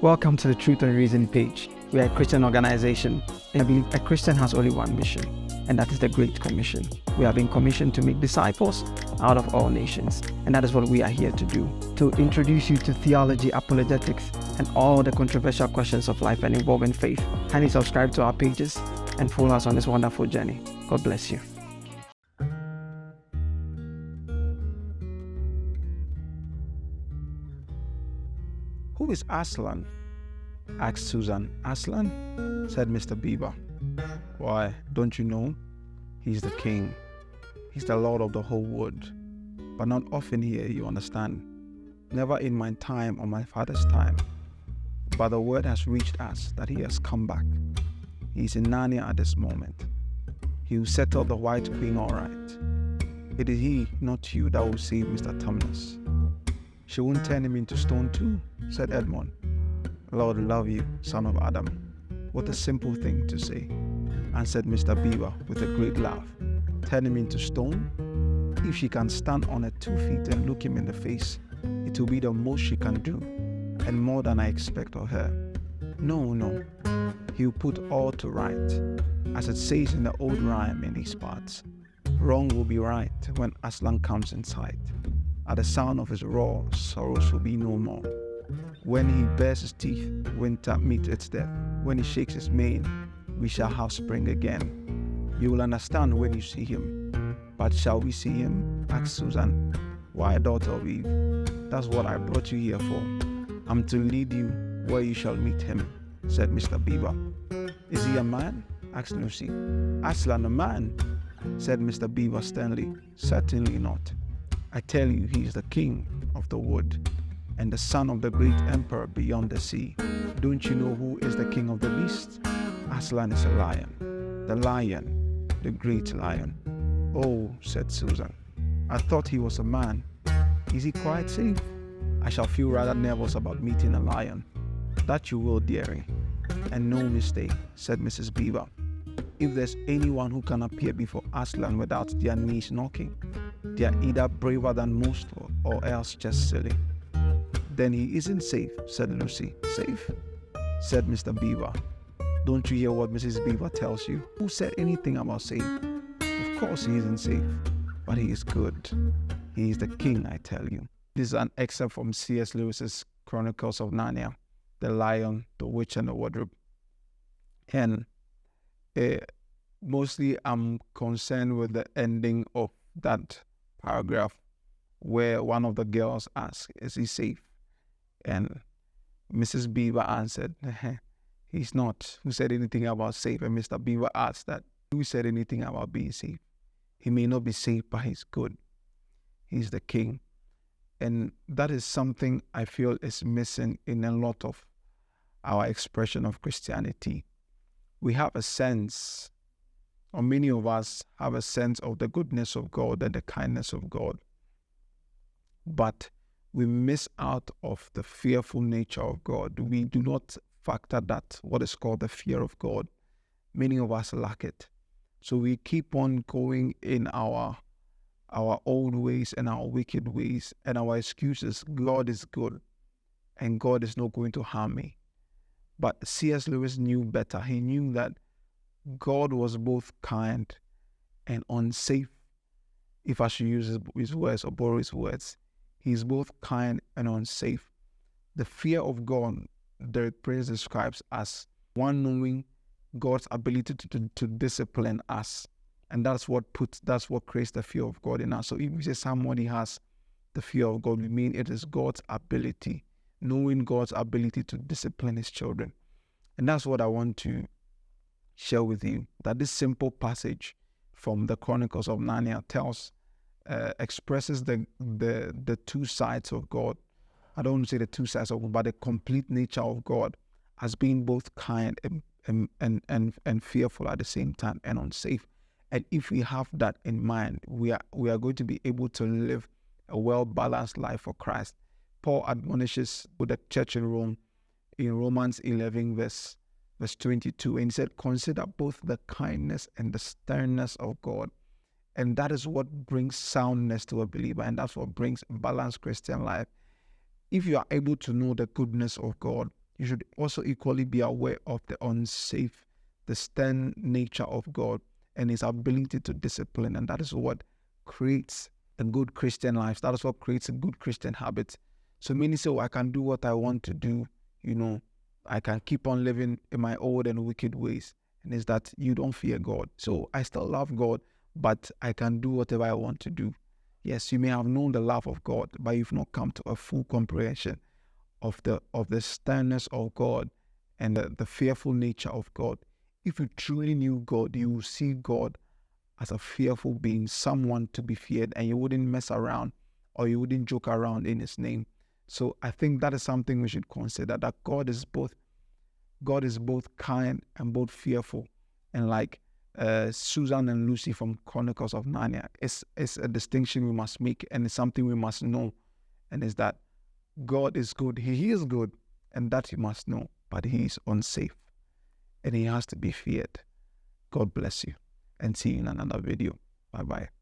Welcome to the Truth and Reason page. We are a Christian organization, and I believe a Christian has only one mission, and that is the Great Commission. We have been commissioned to make disciples out of all nations, and that is what we are here to do. To introduce you to theology, apologetics, and all the controversial questions of life and involving faith. Kindly subscribe to our pages and follow us on this wonderful journey. God bless you. "Who is Aslan?" asked Susan. "Aslan?" said Mr. Beaver. "Why, don't you know? He's the king. He's the lord of the whole wood. But not often here, you understand. Never in my time or my father's time. But the word has reached us that he has come back. He's in Narnia at this moment. He will settle the White Queen all right. It is he, not you, that will save Mr. Tumnus." "She won't turn him into stone too," said Edmund. "Lord love you, son of Adam. What a simple thing to say," answered Mr. Beaver with a great laugh. "Turn him into stone? If she can stand on her 2 feet and look him in the face, it will be the most she can do, and more than I expect of her. No, he'll put all to right, as it says in the old rhyme in these parts. Wrong will be right when Aslan comes in sight. At the sound of his roar, sorrows will be no more. When he bares his teeth, winter meets its death. When he shakes his mane, we shall have spring again. You will understand when you see him." "But shall we see him?" asked Susan. "Why, daughter of Eve, that's what I brought you here for. I'm to lead you where you shall meet him," said Mr. Beaver. "Is he a man?" asked Lucy. "Aslan a man?" said Mr. Beaver sternly. "Certainly not. I tell you, he is the king of the wood, and the son of the great emperor beyond the sea. Don't you know who is the king of the beasts? Aslan is a lion. The great lion." "Oh," said Susan, "I thought he was a man. Is he quite safe? I shall feel rather nervous about meeting a lion." "That you will, dearie, and no mistake," said Mrs. Beaver. "If there's anyone who can appear before Aslan without their knees knocking, they are either braver than most or else just silly." "Then he isn't safe," said Lucy. "Safe?" said Mr. Beaver. "Don't you hear what Mrs. Beaver tells you? Who said anything about safe? Of course he isn't safe, but he is good. He is the king, I tell you." This is an excerpt from C.S. Lewis's Chronicles of Narnia, The Lion, the Witch, and the Wardrobe. And mostly I'm concerned with the ending of that paragraph where one of the girls asked, "Is he safe?" And Mrs. Beaver answered, "He's not. Who said anything about safe?" And Mr. Beaver asked that, "Who said anything about being safe? He may not be safe, but he's good. He's the king." And that is something I feel is missing in a lot of our expression of Christianity. We have a sense, or many of us have a sense of the goodness of God and the kindness of God. But we miss out of the fearful nature of God. We do not factor that, what is called the fear of God. Many of us lack it. So we keep on going in our old ways and our wicked ways and our excuses. God is good and God is not going to harm me. But C.S. Lewis knew better. He knew that God was both kind and unsafe, if I should use his words or borrow his words. He's both kind and unsafe. The fear of God, the praise describes as one knowing God's ability to discipline us. And that's what creates the fear of God in us. So if we say somebody has the fear of God, we mean it is God's ability, knowing God's ability to discipline his children. And that's what I want to share with you, that this simple passage from the Chronicles of Narnia expresses the two sides of God. I don't want to say the two sides of God, but the complete nature of God as being both kind and fearful at the same time and unsafe. And if we have that in mind, we are going to be able to live a well-balanced life for Christ. Paul admonishes with the church in Rome in Romans 11 verse 22, and he said, "Consider both the kindness and the sternness of God." And that is what brings soundness to a believer, and that's what brings balanced Christian life. If you are able to know the goodness of God, you should also equally be aware of the unsafe, the stern nature of God and his ability to discipline. And that is what creates a good Christian life. That is what creates a good Christian habit. So many say, I can do what I want to do. I can keep on living in my old and wicked ways. And it's that you don't fear God. So I still love God, but I can do whatever I want to do. Yes, you may have known the love of God, but you've not come to a full comprehension of the sternness of God and the fearful nature of God. If you truly knew God, you will see God as a fearful being, someone to be feared, and you wouldn't mess around or you wouldn't joke around in his name. So I think that is something we should consider, that God is both kind and both fearful. And like Susan and Lucy from Chronicles of Narnia, it's a distinction we must make, and it's something we must know. And it's that God is good. He is good, and that you must know, but he is unsafe and he has to be feared. God bless you, and see you in another video. Bye-bye.